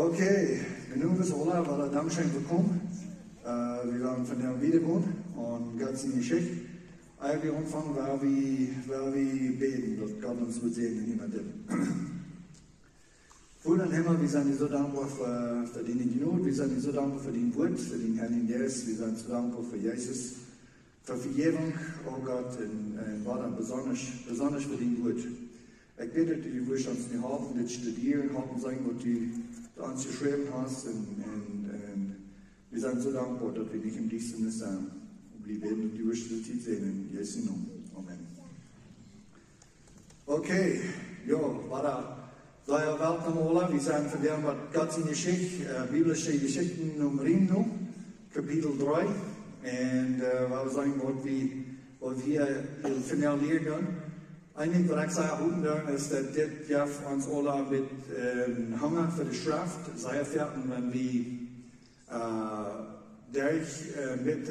Okay, genug bis Ola, war der Dankeschön gekommen. Wir waren von der Wiederwohn und Gott sei Jeschicht. Eigentlich anfangen, weil wir beten, dass Gott uns mit segnen, jemandem. Vater Himmel, wir sind so dankbar für deine Gnade, wir sind so dankbar für dein Wort, für den Herrn Jesus, wir sind so dankbar für Jesus, für Vergebung, oh Gott, und war besonders für dein Wort. Ich bitte, dass du uns nicht haben, das studieren, haben sagen, was du uns geschrieben hast, und wir sind so dankbar, dass wir nicht im Diensten sind. Und wir werden die Zeit sehen, in Jesu Namen. Amen. Okay, ja, sei welkom alle. Wir sind von dem, was Gott seine Geschichte, biblische Geschichten Nummer 1, Kapitel 3. Und wir sagen, was wir von der lernen. Eigentlich, was ich sagen ist, dass das uns alle mit Hunger für die Schrift sei fertig, wenn wir mit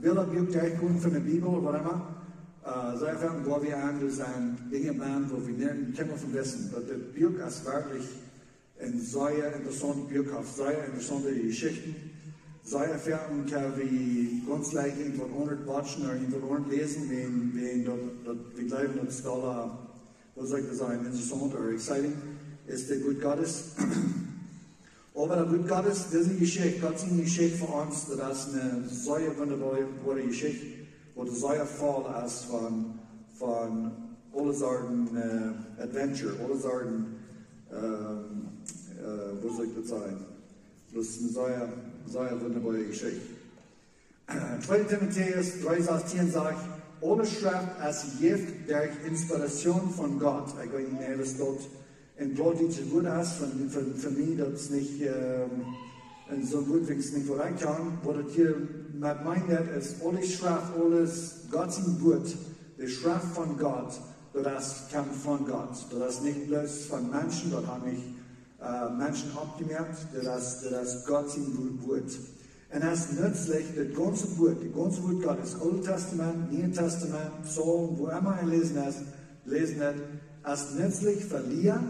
Bilderbuch durchkommen von der Bibel, was immer. Sei fertig, wo wir an sind, Dinge machen, wo wir nicht kennen von Wissen. Aber das Buch ist wirklich ein sehr interessantes Buch, hat sehr interessante Geschichten. Sei fertig, kann wir ganz leicht irgendwo watchen oder irgendwo lesen, wenn wir glauben, dass es was soll ich das sagen, interessant oder exciting ist, der Gut Gottes. Aber der Gut Gottes, diese Geschichte, Gott seine Geschichte für uns, das ist eine sehr wunderbare Geschichte, wo das sehr voll ist von alle Sorten Adventure, alle Sorten, was soll ich das sagen, das ist eine sehr wunderbare Geschichte. 2. Timotheus 3,16 sagt, alle Schrift ist Gift durch Inspiration von Gott. Ich weiß nicht, was dort in Plattdeutsch gut ist, für mich, das ist nicht so gut, wenn es nicht korrekt kann. Was das hier mit meint, ist, alle Schrift, alles Gott sein Wort, die Schrift von Gott, das kommt von Gott. Das ist nicht bloß von Menschen, das haben nicht Menschen abgemerkt, das ist Gott sein Wort. Und es ist nützlich, das ganze Wort Gottes, Altes Testament, Neues Testament, Psalmen, wo immer ein lesen hat, ist nützlich für Lehre,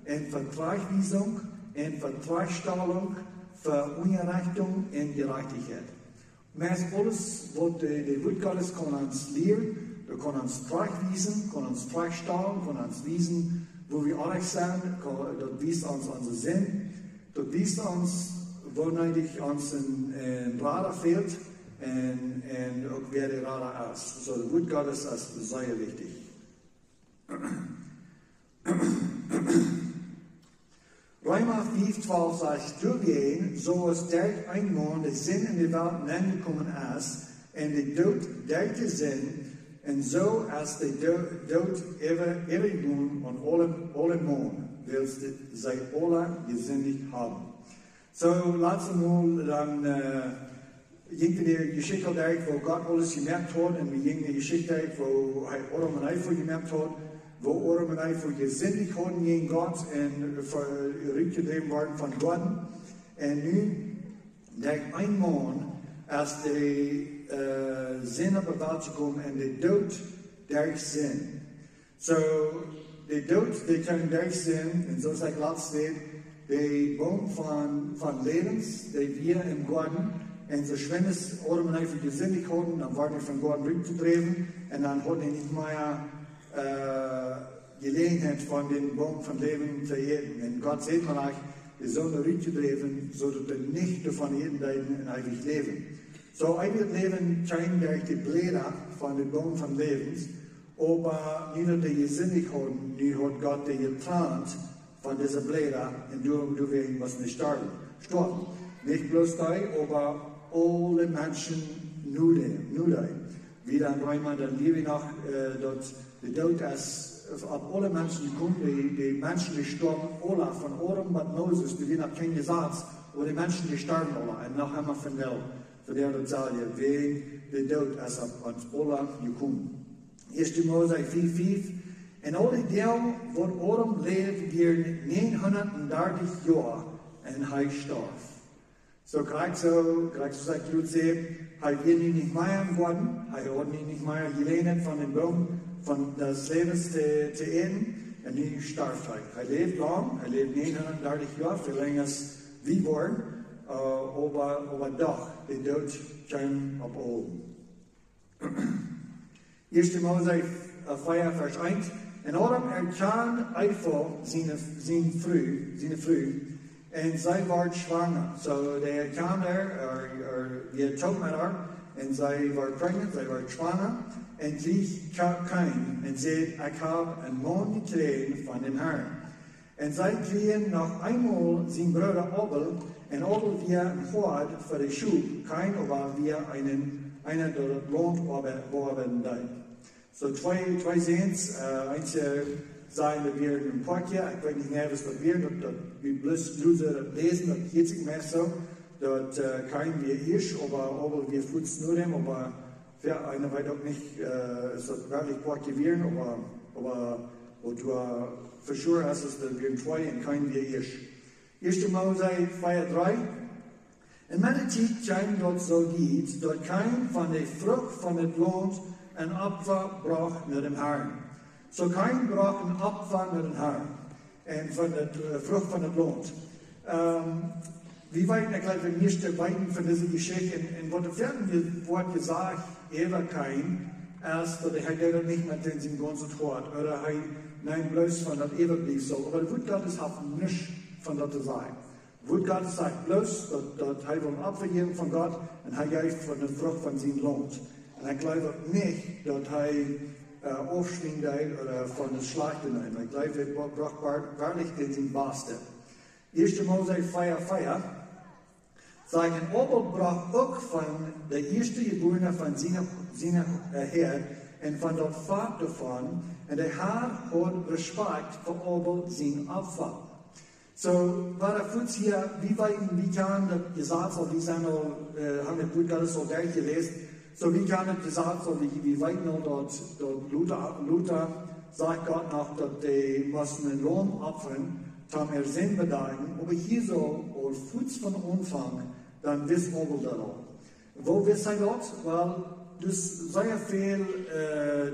und für Tragweisung, und für Tragstellung, für Unrechtung und Gerechtigkeit. Und es ist alles, was das Wort Gottes kann uns lehren, da kann uns Tragweisen, kann uns Tragstellen, kann uns wiesen, wo wir ehrlich sind, das wies uns unseren Sinn, das wies uns, wo eigentlich uns ein Radar fehlt und auch wer der Radar ist. So, das Wort Gottes ist sehr wichtig. Römer 5,12 sagt, durchgehen, so es durch ein Mann der Sinn in die Welt hineingekommen ist, und der Tod durch den Sinn, und so als der Tod ewig und alle Mann willst sie alle gesündigt haben. So, lassen wir dann die Geschichte durch, wo Gott alles gemerkt hat, und wir gehen die Geschichte durch, wo Adam und Eva gemerkt hat, wo Adam und Eva gesündigt haben gegen Gott und zurückgetrieben worden von Gott. Und nun, durch ein Mann, als die Sinne bewältigung und der Tod durch Sinn. So, der Tod, der kann durch Sinn, und so sagt Gott, der Baum von Lebens, der wir im Garten, und so wenn es Adam und Eva gesündigt haben, dann waren wir von Gott rückgetrieben, und dann hatten wir nicht mehr Gelegenheit von dem Baum von Leben zu eten. Und Gott sagt mir euch, wir sollen rückgetrieben, so dass wir nicht davon jeden in ewig leben. So ewig leben scheint durch die Blätter von dem Baum von Lebens, aber nicht nur die gesündigt haben, die hat Gott die getrennt von diesen Blättern, und du wirst was nicht sterben. Nicht bloß die, aber alle Menschen nur die. Wie dann einmal, dann lebe ich noch, dass der Tod ist, auf alle Menschen gekommen, die Menschen, die sterben, alle, von Adam bis Moses, die haben kein Gesetz, aber die Menschen, die sterben alle, und noch einmal von der Zahl, wegen der Tod ist auf uns alle gekommen. 1. Mose 4,5. En al die deel van Adam leefde weer 930 jaar en hij starf. So krijg sagt Jud hij wird nicht mehr geworden, hij hat nicht mehr gelegenheid von dem Baum von des Lebens zu eten, und nu starf hij. Hij leeft lang, hij leeft 930 jaar, veel länger wie waren, aber doch, die Tod kam auf oben. 1. Mose 4, Vers 1. En Adam erkannte einfach seine Frau, und sie war schwanger. So, der erkannte wir tog mit haar, und sie war pregnant, sie war schwanger, und krieg kein, und sie, ich habe einen Mann gekriegt von dem Herrn. Und sie kriegen noch einmal sein Bruder Abel, und Abel wir ein Poat für die Schub, kein, aber wir einer, der lohnt, arbeiten da. So zwei Sehens, eins sagen wir ein Poatje, ich weiß nicht mehr, was das wird, wir bloß lesen, das geht sich mehr so, dass kein wir ist, aber wir futz nur dem, aber für eine weiß auch nicht, es wird wirklich Poatje werden, aber wo du für sure hast, dass wir zwei und kein wir ist. 1. Mose 4,3. En met de tijd zijn dat zo geht, dat kein van de vrucht van het land een opfer bracht naar dem Herrn. So kein bracht een opfer naar den Herrn. En van de vrucht van het land. Wie weit, ich glaube, wir nicht weiten von dieser Geschichte, und was wird gesagt, war kein, erst, dass er nicht mehr den sein ganzen Tod, oder nein, bloß von das Eberblieb soll. Aber Wut Gottes hat nichts von das zu sagen. Wut Gottes sagt bloß, dass er will abvergeben von Gott, und er gibt von der Frucht von seinem Land. Und ich glaube nicht, dass er aufschwingt oder von der Schlacht hinein. Ich glaube, er braucht wirklich den sein Beste. 1. Mose 4,4 sagen, Abel brach auch von der ersten Geborene von seiner Herd und von dort Fahrt davon, und der Herr hat Respekt für Abel sein Opfer. So, war der Fuß hier, wie kann das gesagt, so wie haben wir gut Gottes so gelesen, so wie kann das gesagt, so wie weit noch dort Luther sagt Gott noch, dass die mussten einen Lohn opfern, tam Sinn bedeuten, aber hier so, oder Fuß von Anfang, dann wissen wir das auch. Wo wir sein dort? Weil das sehr viel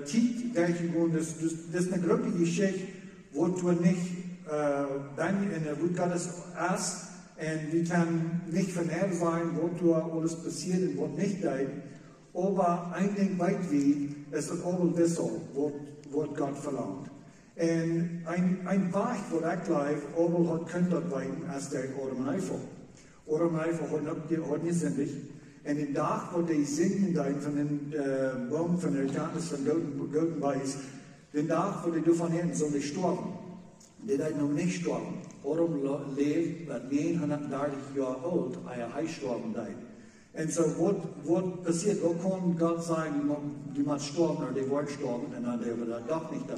Zeit gleichen, das ist eine große Geschichte, wo du nicht dann in der Wut Gottes erst, und wir können nicht von er sein, wo du alles passiert und was nicht dein, aber ein Ding weit wie, es ist auch wissen, was Gott verlangt. Und ein Weg, wo ich glaube, Abel hat könnte weiten, als der Adam und Eva. Adam und Eva hat nicht sinnig. Und den Tag, wo die Sinn von den Baum von der Erkenntnis von Golden Weiß, den Tag, wo die davon hin sollen nicht sterben. Die sind noch nicht sterben. Adam lebt, wird 930 Jahre alt, er sterben da. Und so, was passiert, wo kann Gott sagen, die muss sterben oder die wollen sterben, und dann wird er doch nicht da.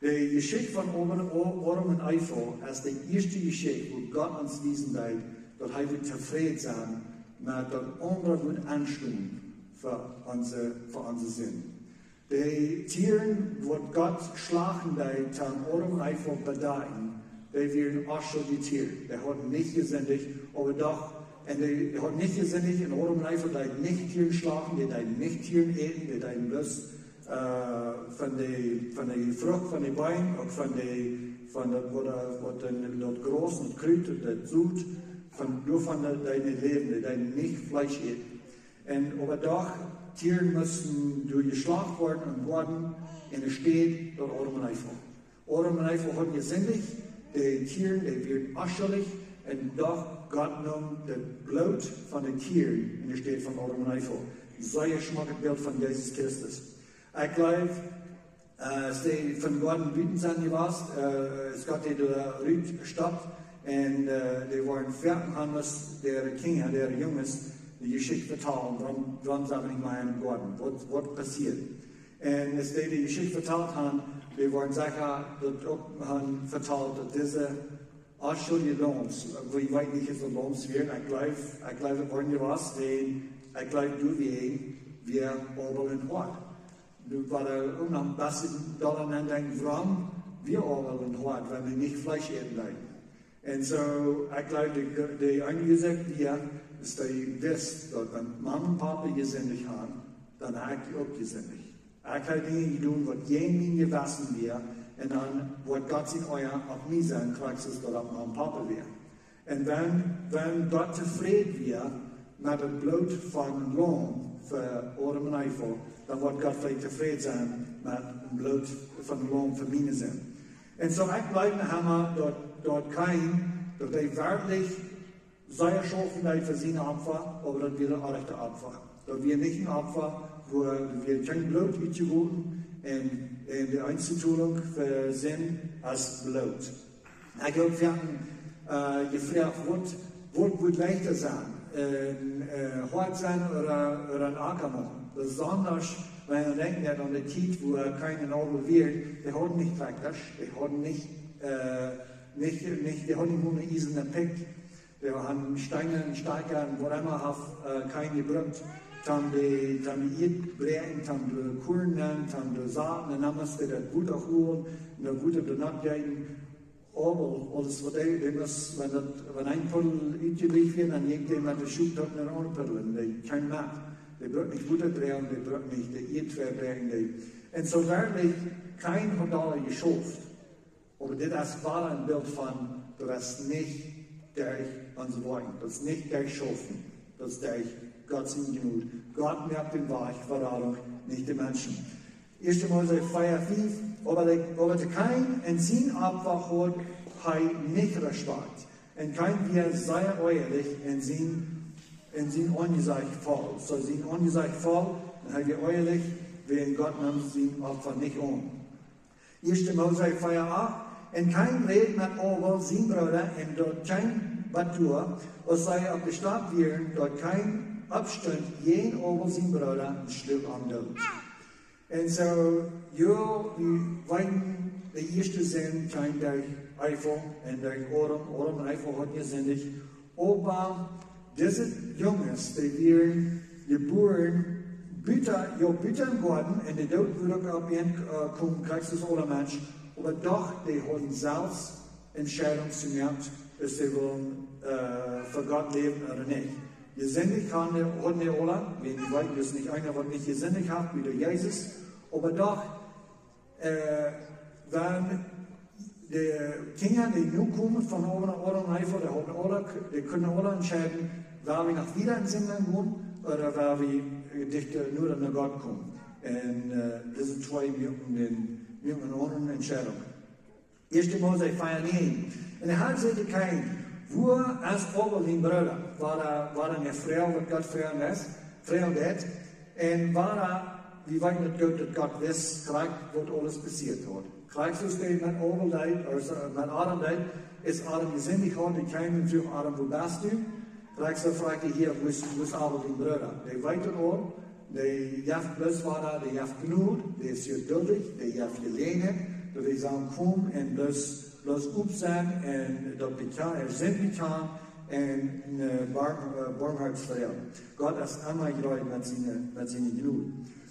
Die Geschichte von Adam und Eva ist die erste Geschichte, wo Gott uns wiesen will, dass er wird zufrieden sein, mit der andere wird anstehen für unsere Sinn. Die Tiere, die Gott schlagen will, kann Adam und Eva bedeuten, die werden auch schon die Tiere. Die haben nicht gesündigt, aber doch, und die haben nicht gesündigt, und Adam und Eva, die nicht Tiere schlagen, die nicht Tiere eten, die bloß von der Frucht von den Beinen, auch von der großen Krüte, der Sud, nur von deinem Leben, die nicht Fleisch eten. Aber doch, Tiere müssen durchgeschlagen werden, und es steht dort Adam und Eva. Adam und Eva haben gesündigt, die Tiere, die werden aschelig, und doch Gott nimmt das Blut von den Tieren, und es steht von Adam und Eva. Sehr schmackes Bild von Jesus Christus. Ich glaube, von Gott wütend sein, es gab die Stadt, und die waren fertig, haben der Kinder, der Jungs, die Geschichte vertalen, warum sind wir nicht mehr in Gordon, was passiert. Und als die Geschichte vertalt haben, die waren sicher, haben vertalt, dass diese Ausschuldige Lohns, wo ich weiß nicht, ist ein Lohns wird, ich glaube, wir wollen ja was, ich glaube, du wir Abel und Poat. Du war auch noch ein bisschen daran denken, warum wir Abel und Poat, wenn wir nicht Fleisch eten leiden. Und so, ich glaube, die einige sagt, ist die wisst, dass wenn Mama und Papa gesündigt haben, dann habe ich auch gesündigt. Ich habe Dinge getan, was jemals gewesen wäre, und dann wird Gott in euer auch nie sein, kriegst es, dass Mama und Papa wäre. En wenn Gott tevreden wird met het bloed van loon voor Adam en Eiffel, dan wordt God vielleicht tevreden zijn met het bloed van loon voor mijn zin. En zo ik blijf hebben dort kein, dat hij werkelijk sehr schoffen für seine Opfer, aber das wird ein echter Opfer. Das wird nicht ein Opfer, wo wir kein Blut mitgegeben und die Einzeltulung für Sinn als Blut. Ich glaube, wir haben gefragt, was wird leichter sein? Hart sein oder ein Acker machen? Besonders, wenn man denkt an die Zeit, wo kein Nobel wird, die haben nicht praktisch, die haben nicht nur eine eiserne Pick. Wir haben Steine, Steiger, wo immer kein gebrückt. Dann die Brechen, dann die Kuren, dann die Saaten, dann haben wir das gute holen, das gute benannt geben. Aber alles, was wenn ein Puddel üblich wird, dann irgendjemand der Schuh hat eine andere Puddel, die kein Matt. Die braucht nicht gute Brechen, die braucht nicht die Erdbeerbrechen. Und so wirklich, kein hat da geschafft. Aber das war ein Bild von, du hast nicht durch unsere Worte, das ist nicht durch Schaffen, das ist durch Gott sind genug. Gott merkt den Weich, Verradung, nicht die Menschen. 1. Mose 4,5, aber der kein in sein Opfer hat, hat nicht respekt. Und kein wir sei ehrlich in sein Angesicht voll. So sein Angesicht voll, dann haben wir ehrlich, wenn Gott nimmt sein Opfer nicht um. 1. Mose 4,8, und kein redet mit Abel, sein Bruder, und dort kein Batur, als sei auf der Stadt wären, dort kein Abstand, jeden Abel, sein Bruder, ein Stück am Tod. Und so, ja, wir wollen die erste Sinn, kein durch Eifel und durch Adam und Eifel hat gesündigt, aber diese Jungs, die wären geboren, bitte im Garten, und die dort würde auf ihn kommen, kriegst du das alle Mensch, aber doch, die haben selbst Entscheidung zu machen, dass sie wollen für Gott leben oder nicht. Gesündigt haben die alle, wenn die weiten, dass nicht einer, was nicht gesündigt hat, wie der Jesus, aber doch, wenn die Kinder, die nun kommen von oben und Eifel, die können alle entscheiden, wer wir nach wieder in Sinnen gehen oder wer wir dichter nur nach Gott kommen. Und das sind zwei Minuten eine Entscheidung. 1. Mose 4,9. Und er hat sich kein, wo als Oberlin Bruder war eine Frau, die Gott Frau hat, und wie weit nicht Gott, dass Gott weiß, was alles passiert hat. Gleich so steht mit Adam, ist Adam gesündigt hat, die kamen zu Adam, wo bist du? Gleich so fragt er hier, wo ist Oberlin Bruder? Die weiter an, die jaft bloß war die jaft genug, die ist hier duldig, die jaft gelehnt, die sagen, komm und bloß upsen und dat sind getan und barmhartsvrede. Gott ist einmal gereut mit seinen Genug.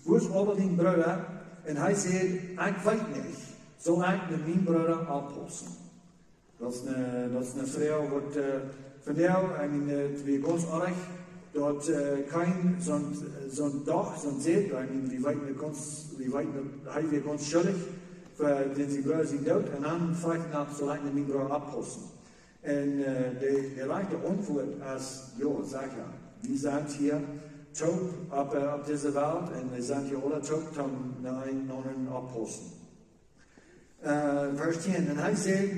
Wo ist aber den Bruder? Und er sagt, ich weiß nicht, soll ich mit meinem Bruder abpassen? Das ist eine Frau, die von der, wie ganz arg, dort kein so ein Seht, wie weit wir ganz schuldig, den sie Bruder sind tot, und dann fragt er nach, soll ich mit meinem Bruder abpassen? Und der leichte Antwort ist, ja, sag ja, wir sind hier tot auf dieser Welt, und wir sind hier alle tot, um einen abpassen. Vers 10, und er sagt,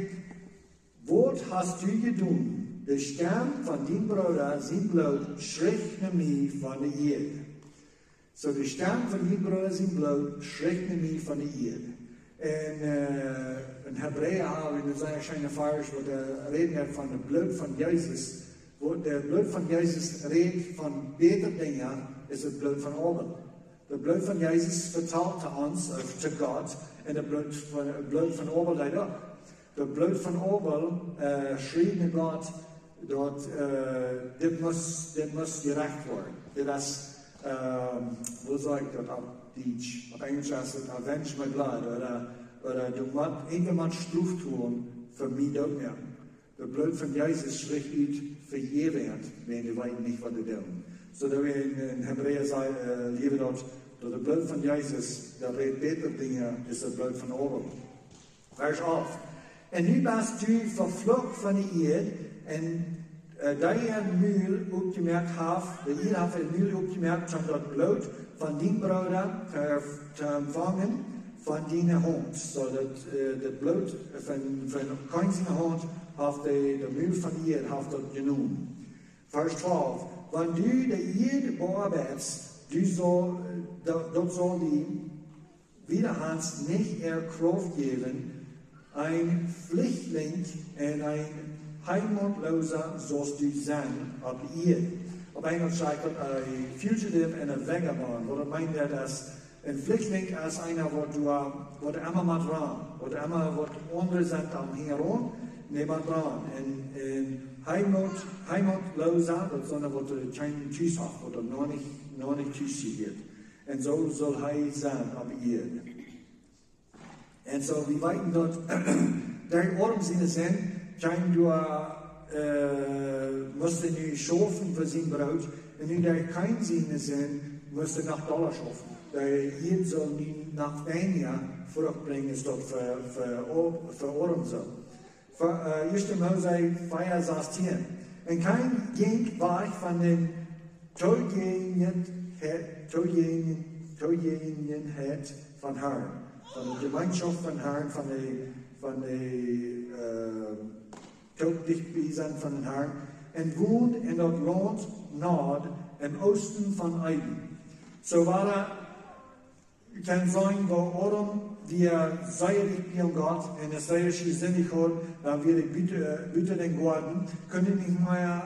was hast du getan? Der Stern von deinem Bruder, sein Blut, schreckt mich von der Erde. So, der Stern von deinem Bruder, sein Blut, schreckt mich von der Erde. In Hebräer haben wir eine schöne Vers, wo der redet von dem Blut von Jesus. Wo der Blut von Jesus redet von beter Dingen, ist das Blut von Abel. Das Blut von Jesus verteilt zu uns, zu Gott, und das Blut von Abel leider auch. Das Blut von Abel schrieb mit Gott, das muss gerecht werden. Das, wo sage ich das auf Deutsch? Auf Englisch heißt es, avenge my blood, oder du musst irgendjemand Struf tun für mich auch mehr. Das Blut von Jesus spricht ut für jemand, wenn die weiten nicht, was die tun. So, da wir in Hebräer leben dort, das Blut von Jesus, da redet beter Dinge, ist das Blut von Abel. Vers 11. Und nu bist du vervloekt van de Erde, En daar Mühl opgemerkt heeft, de heeft een Mühl opgemerkt van dat bloed van die broeder te ontvangen van die hond. Zodat het bloed van kein zijn hond heeft de Mühl van hier heeft dat genoemd. Vers 12. Wanneer du de Eerde bearbeidest, dat zal die wiederhands niet Kraft geben, ein Flüchtling en ein Heimatloser sollst du sein op ihr. Op Engels sagt dat een fugitive en een vagabond. Wat meint dat een Flüchtling als einer, wat immer mal dran, wat immer wat onder zijn dan heron, nee maar dran. En Heimatloser, dat is einer, wat geen thuis heeft, wat nog niet thuis ziet. En zo zal hij zijn op ihr. En zo, we weten dat der Ordnung zijn, kein du musste nu schaffen für sein Brot, und nu der kein Sinne sind, musste nach Dollar schaffen. Der hier soll nu nach weniger Frucht bringen, ist dort für Ordnung so. 1. Mose 4:16. Und kein ging war ich von den Todjenigenheit von Herrn, von der Gemeinschaft von Herrn, von der Toddichtwesen von den Herrn, und wohnt in das Land Nord im Osten von Eden. So war kann sein, wo Adam wir sehr lieb an Gott und es sehr sinnig hat, dann wir bitte den Garten, können nicht mehr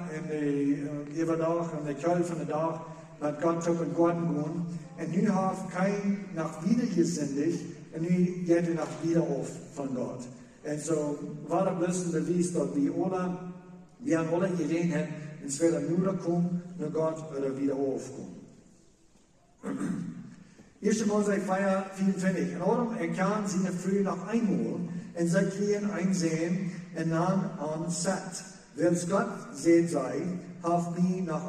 über Tag, in der Kälte von der Tag, mit Gott auf den Garten gehen. Und nu hat kein nach wieder gesündigt, und nu geht er nach wieder auf von Gott. Und so war das bloß ein Beweis, dass wir haben alle gesehen haben, es wird nur kommen, nur Gott wird wieder aufkommen. 1. Mose 4:24. Und Adam erkannte seine Früh noch einmal, und sie kriegen einsehen, und nahm an Seth. Wenn's Gott seht sei, hat mir nach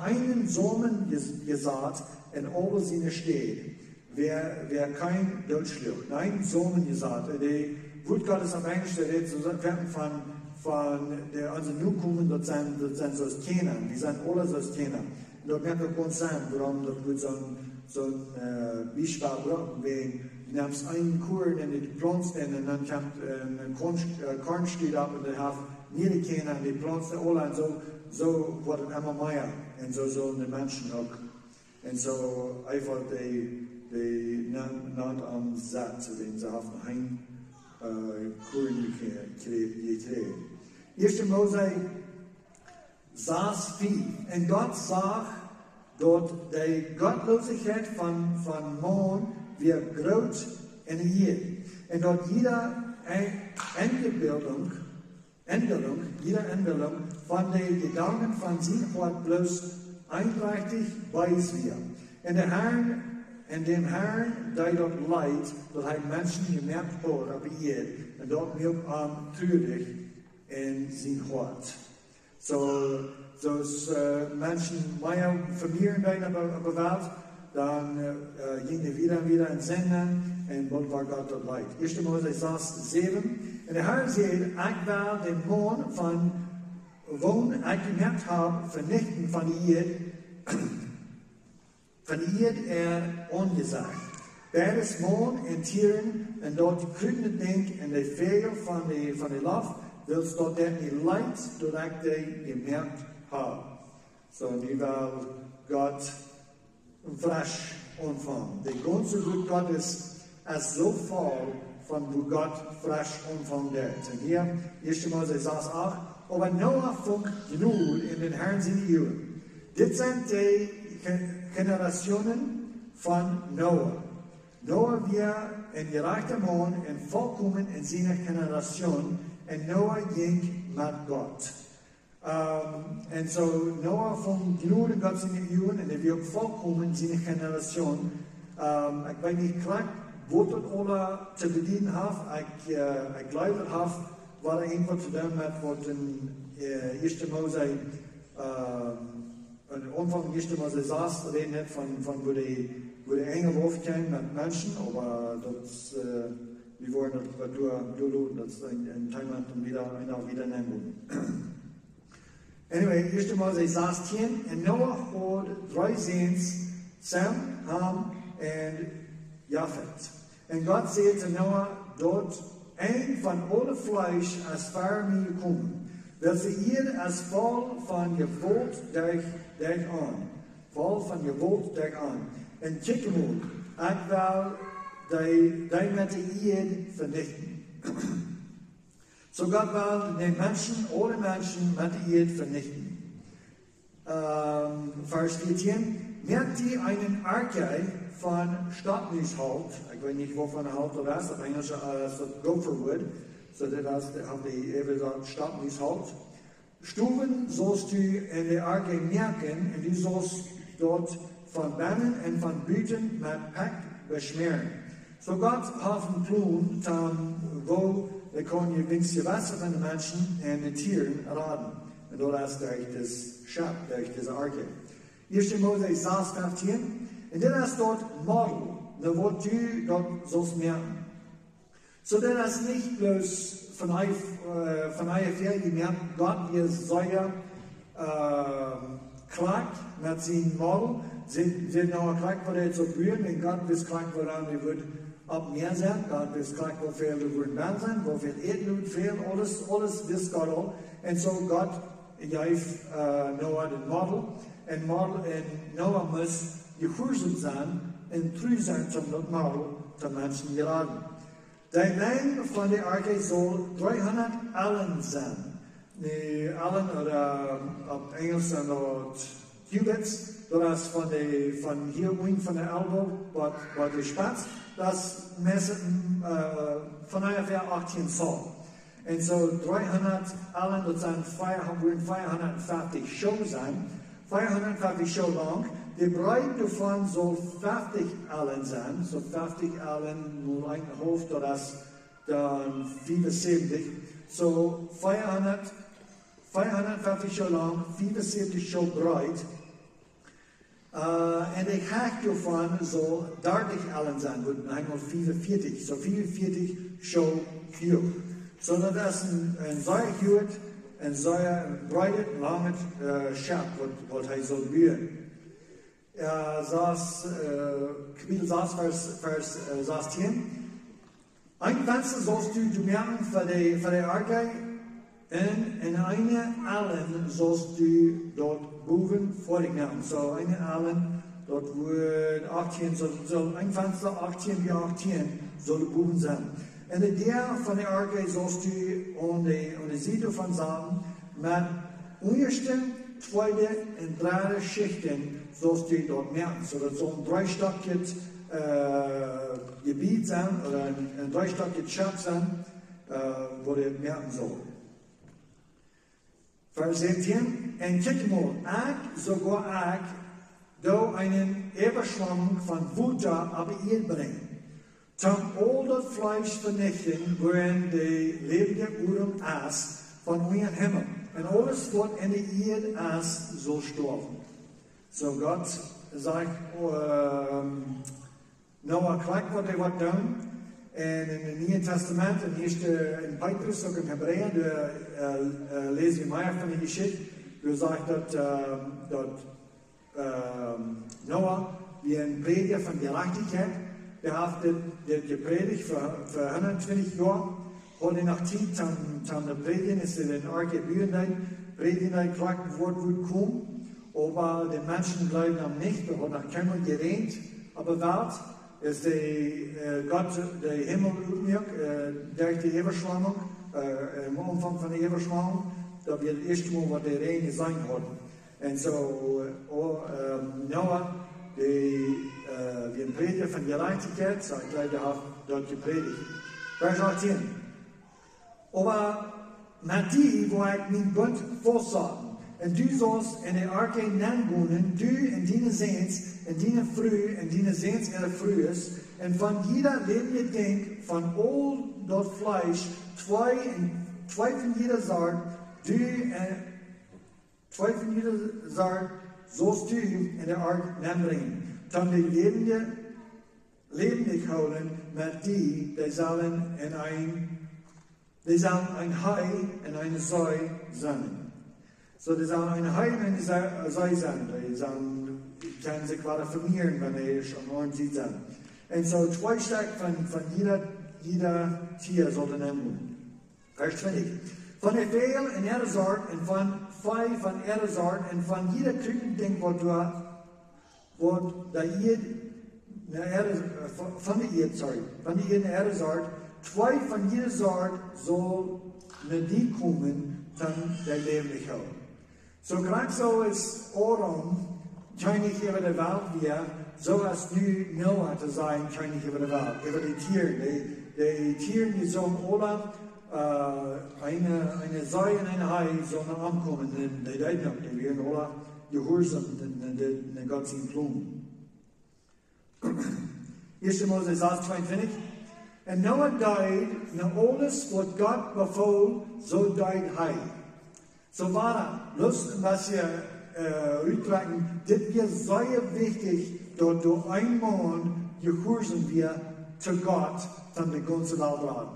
einem Samen gesagt, und ober seine steht. Wer kein Deutschluch, nein, Samen gesagt. Die Wut Gottes auf Englisch, der redet so von der also nur kommen, das sind so Kennen, die sind alle so Kennen. Und dort merkt man ganz sein, warum das wird so ein Bischbar brauchen, wenn du nimmst einen Korn und die pflanzt und dann kommt ein Korn steht ab und der hat niederkennen und die pflanzt alle und so wird es immer mehr. Und so sollen die Menschen auch. Und so einfach die nicht am Satz, wenn sie haben ein Korn gekriegt. 1. Mose saß viel. Und Gott sah, dort die Gottlosigkeit von Mann wird groß in ihr. Und dort jede Änderung von den Gedanken von sich hat bloß eindeutig weiß wir. Und der Herr, in dem Herrn, der dort leidt, dat hij Menschen gemerkt hat op ihr, und dort mir treurig in sein Hart. So Menschen mehr verlieren auf der Welt, dann gingen wieder in Senden, und dort war Gott dort leid. 1. Mose 6:7. Und der Herr sagt, ich will den Mann von wo ich gemerkt habe, vernichten von ihr angesagt. Beides Mann und Tieren, und dort die Küken denk, und die Fäger von der Luft, willst dort nicht leid, dass ich die gemerkt habe. So, die will Gott frisch anfangen. Der ganze Gut Gottes ist so voll, von wo Gott frisch anfangen wird. Und hier, 1. Mose 6:8, aber Noah fand genug in den Herrn seine Jahren. Das sind die Generationen von Noah. Noah war ein gerechter Mann und vollkommen in seiner Generation, und Noah ging mit Gott. Und so Noah fand genug in Gott seine Jahren, und wird vollkommen in seiner Generation. Ich weiß nicht klar, wo das alle zu bedienen hat. Ich glaube, das war irgendwas zu tun mit, was in 1. Mose, am Anfang 1. Mose 6 reden hat, von wo die Engel aufkämen mit Menschen, aber das wir wollen das in Thailand und wieder nehmen. Anyway, eerst Mose 16, en Noach had 3 zoons, Sem, Ham en Japhet. En God zei te Noach, dat een van alle vlees als ver mij komen, dat ze hier als vol van je woord derg aan. Vol van je woord derg aan. En kijk maar, ik wil die met de eerd vernichten. So Gott will den Menschen, alle Menschen mit der Erde vernichten. Vers 14. Merkt ihr einen Arche von Stadtnushalt, ich weiß nicht wovon halt das ist, auf Englisch Gopherwood, so das haben die eben gesagt, Stadtnushalt. Stufen sollst du in der Arche merken, und du sollst dort von Bannen und von Büten mit Pack beschmieren. So Gott hat einen Plan, wo we kunnen je winst je Wasser van de mensen en de tieren raden. En dat is durch das Schap, durch diese Arche. 1. Mose 6, 15. En dit is dort Model, da wat du dort sollst merken. So dat is nicht bloß von euch her gemerkt, Gott wir säuer klagt mit seinem Model. Sind noch klagt, wo der zu brühen, wenn Gott bis klagt, woran wir wird ab mehr sein, Gott weiß gleich, wo viel wir würden werden sein, wo viel Erdlut fehlen, alles wisst Gott auch. Und so Gott gab Noah den Model, und Noah muss gehorsam sein und treu sein zum Model der Menschen geraten. Der Länge von der Arche soll 300 Allen sein. Die Allen, oder auf Englisch sind dort Cubits, das ist von hier unten von der Elbow, was die Spatz. Das messen von ungefähr 18 Zoll. Und so 300 Allen, das sind 450 Show sein. 450 Show lang. Die Breite davon soll 50 Allen sein. So 50 Allen, nur ein Hof, das ist dann 74. So 450 Show lang, 74 Show breit. En de Hälfte davon soll 30 Allen sein, wird einmal 44, so 44 show hoch. So das ist ein sehr gut, ein sehr breites, langes Schap, was er soll bühen. Kapitel 6, Vers 16. Ein Fenster sollst du merken für die Arche, und in eine Allen sollst du dort boven vor dich merken. So eine Allen, dort wird 18, so ein Fenster 18 wie 18 soll boven sein. Und der von der Arche sollst du an die Seite von sagen, mit ersten, zweiten und dritten Schichten sollst du dort merken. So das soll ein dreistöckiges Gebiet sein, oder ein dreistöckiges Schap sein, wo du merken soll. Vers 17. En kijk maar, sogar do einen Überschwemmung von Wunder aber ihr bringen. Zum all das Fleisch vernichten, worin die lebende Urum aß von eurem Himmel. Und alles, was in der Erde aß, soll sterben. So Gott sagt, Noah gleich, was er wird tun. En in het Nieuwe Testament, in Petrus, ook in Hebreeën, lezen we meer van de Jeschicht. Er zegt dat Noah, wie een prediger van gerechtigheid, der heeft dit gepredigt voor 120 jaar. Had hij nog tijd om te predigen, is er een arke buurheid, predigen gleich, wat wordt komen. Aber die Menschen bleiben am nicht, er hat noch keiner geredet, aber wat? Is Gott de Himmel uitmerkt, durch die Überschwemmung, im Umfang von der Überschwemmung, dat wir das erste Mal, was der Regen sein hat. Und so, Noah, wie ein Prediger von Gerechtigkeit, so ich glaube, der hat dort gepredigt. Vers 18. Aber mit die, wo ich mein Bund vorsagen, und du sollst in der Arche wohnen, du in deine Seins, in deine Früh, in deine Seins in der Frühes, und von jeder lebende Ding, von all das Fleisch, zwei von jeder Saat, zwei von jeder Saat sollst du in der Arche bringen. Dann die lebende lebendig houden met die zullen ein Hai en een Zoi zijn. So, die sollen ein Hai en een Zoi zijn. Die können sich weiter vermehren, wenn am Morgen sieht sind. Und so 2 Stück von jeder Tier sollten nehmen. Vers 20. Von der Fehl in ihrer Sort und von Fei von ihrer Sort und von jeder Küchending, von der ihrer Sort, 2 von jeder Sort soll die kommen, dann der lebendig haben. So gerade so ist Oram, König über der Welt wir, so als nu Noah zu sein, König über der Welt, über die Tiere. Die Tiere, die sollen alle eine Sei und eine Hai sollen ankommen, die werden noch, die werden alle gehorsam, den Gott sein Plan. 1. Mose 6, 22. Und Noah deed, na alles was Gott befohlen, so deed hij. So war das, was wir uitdrukken, das ist sehr wichtig, dass du einmal gehorsam wir zu Gott von der ganzen Welt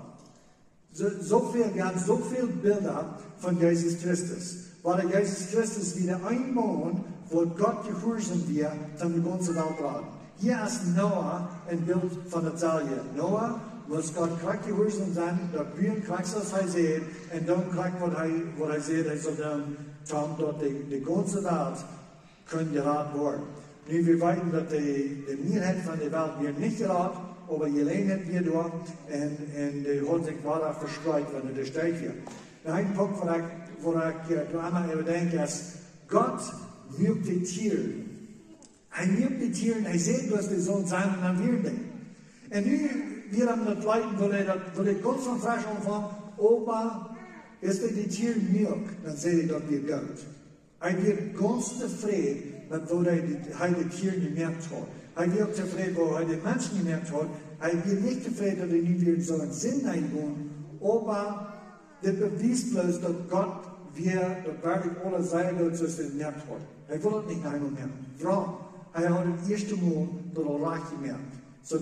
wir haben so viele Bilder von Jesus Christus. Weil der Jesus Christus wieder einmal, wo Gott gehorsam wir von der ganzen Welt. Hier ist Noah ein Bild von der Zahl. Noah muss Gott gleich gehorsam sein, dass wir kriegt, was er sieht, und dann kriegt, was er sieht, er soll dann tun, dass die ganze Welt können geraten werden. Nun, wir wissen, dass die Mehrheit von der Welt wird nicht geraten, aber je länger wir da, und die hat sich weiter verstreut, wenn das steht hier. Ein Punkt, wo ich einmal überdenke, ist, Gott mögt die Tiere. Er mögt die Tiere, er sieht, was die sollen sein, und dann wird die. Und nu, wir haben das Leuten, wo die ganz von frisch anfangen, Opa, ist die Tiere Milch, dann sehe ich, dass wir Gott. Er wird ganz zufrieden, wo die Tiere gemerkt hat. Er wird zufrieden, wo er die Menschen gemerkt hat. Er wird nicht zufrieden, dass er nicht wieder so einen Sinn einbauen. Aber das beweist bloß, dass Gott das wirklich alle Seiten zu gemerkt hat. Er will das nicht einmal merken. Warum? Er hat das erste Mal das Reich gemerkt. So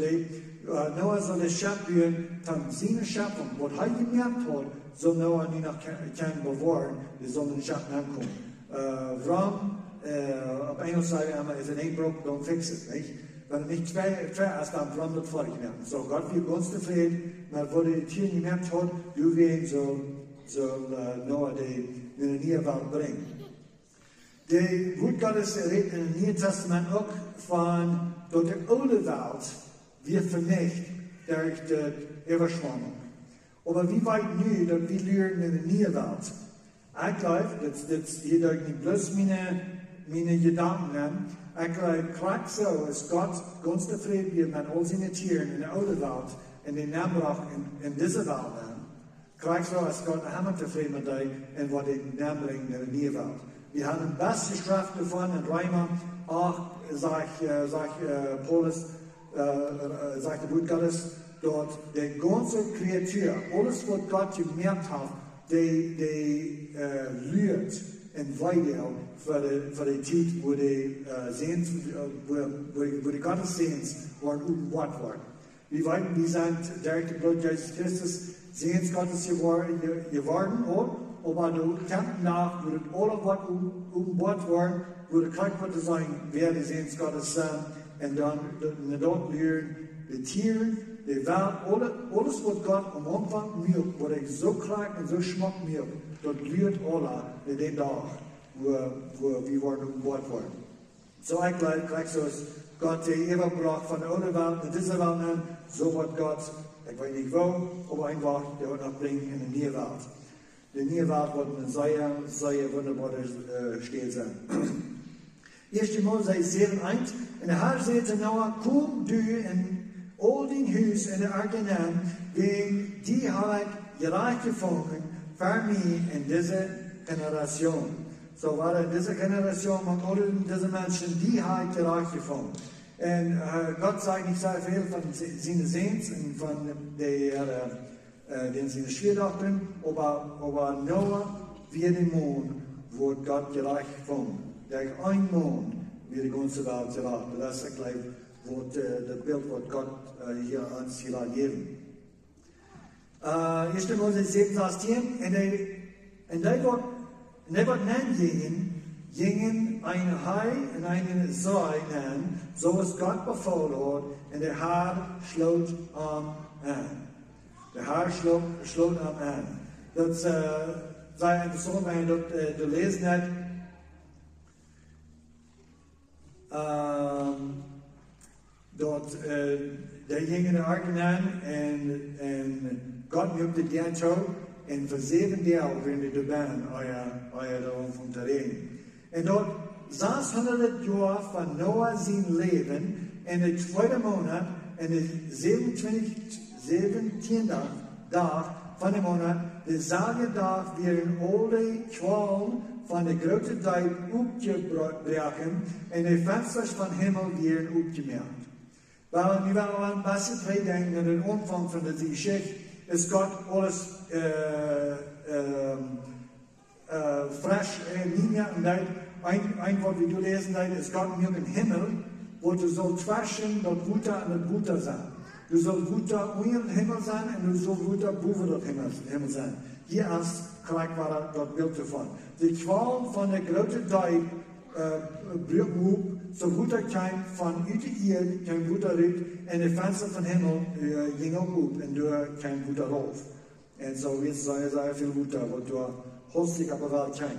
Noah soll das Schöpfen von seiner Schöpfung, was er gemerkt hat, soll Noah nicht noch keinen bewahren, die sollen den Schöpfen ankommen. Warum? Auf einer Seite einmal ist ein Einbruch, don't fix it, nicht? Wenn er nicht zwei ist, dann warum das fertig werden. So Gott wird ganz zufrieden, weil wo die Tiere gemerkt hat, du wirst soll Noah die in die Welt bringen. Die Wort Gottes redet im Neuen Testament auch von, dass die alte Welt wird vernichtet durch die Überschwemmung. Aber wie weit nu, dass wir lernen in der neuen Welt? Ich glaube, das hier durch nicht bloß meine Gedanken haben. Ich glaube, klar so ist Gott ganz zufrieden wird mit all seinen Tieren in der alten Welt, in den Nambrach in dieser Welt haben. Klar so ist Gott immer zufrieden mit dir und was den Namen bringen in der neuen Welt. Wir haben die beste Schrift davon in Reimer, auch sagt Paulus, sagt der Wort Gottes, dort die ganze Kreatur, alles was Gott gemerkt hat, die lügt und weiter für die Zeit, wo die Gottesdienst waren Wort waren. Wir sind durch den Blut Jesus Christus Sehens Gottes geworden, aber du kannst nach, wo das alle Wort Wort waren, wo du gleich wird sagen, wer die Sehens Gottes sind, und dann dort lernen die Tiere, die Welt, alles was Gott am Anfang milkt, wurde so klein und so schmack milkt, dort lernt alle in den Tag, wo wir waren Wort waren. So ich glaube, so ist Gott die übergebracht von der alten Welt in diese Welt an, so wird Gott, ich weiß nicht wo, aber einfach, der wird noch bringen in die neue Welt. Die neue Welt wird eine sehr wunderbare Stelle sein. 1. Mose 7,1. Und der Herr sagte Noah, komm du in all den Hus in der Arke an, wegen die habe ich gerecht gefunden für mich in dieser Generation. So war in dieser Generation mit all diesen Menschen, die habe ich gerecht gefunden. Und Gott sagt nicht sehr viel von seinen Sehens und von seinen Schwierigkeiten, aber Noah wie den Mond wurde Gott gerecht gefunden. Durch einen Mond wird die ganze Welt geraten. Das ist gleich het beeld wat God hier ons hier laat geven. 1 Mose 7, vers 10, en die wordt gingen een Hai en een Zaai aan, zoals God bevolen had, en de Haar sloot hem aan. De Haar sloot hem aan. Dat zei interessant, wenn dat te lezen hebt. Dat daar gingen de arken aan en God hielp het jaar toe. En voor 7 dagen werden de baan erom van te reden. En dat 600 jaar van Noah zijn leven, en de tweede maand, en de 17 dag van de maand, de zelfde dag weer al de kwal van de grote duik opgebroken, en de vensters van hemel weer opgemerkt. Wel, nu wel een beetje terugdenken aan de omvang van de Jeschicht, is God alles fresh niet meer. Ein wat we lezen, is God meer een hemel, waar du zult twischen dat Water en het Water zijn. Du zult Water onder het hemel zijn en du zult Water boven het hemel zijn. Hier als gelijk waar dat beeld ervan. De kwal van de grote duik breekt op, zo Water kwam vanuit de eerd, kwam Water uit, en de venster van hemel ging ook op, en door kwam Water af. En zo is er veel Water, wat door hostig op de wereld kwam.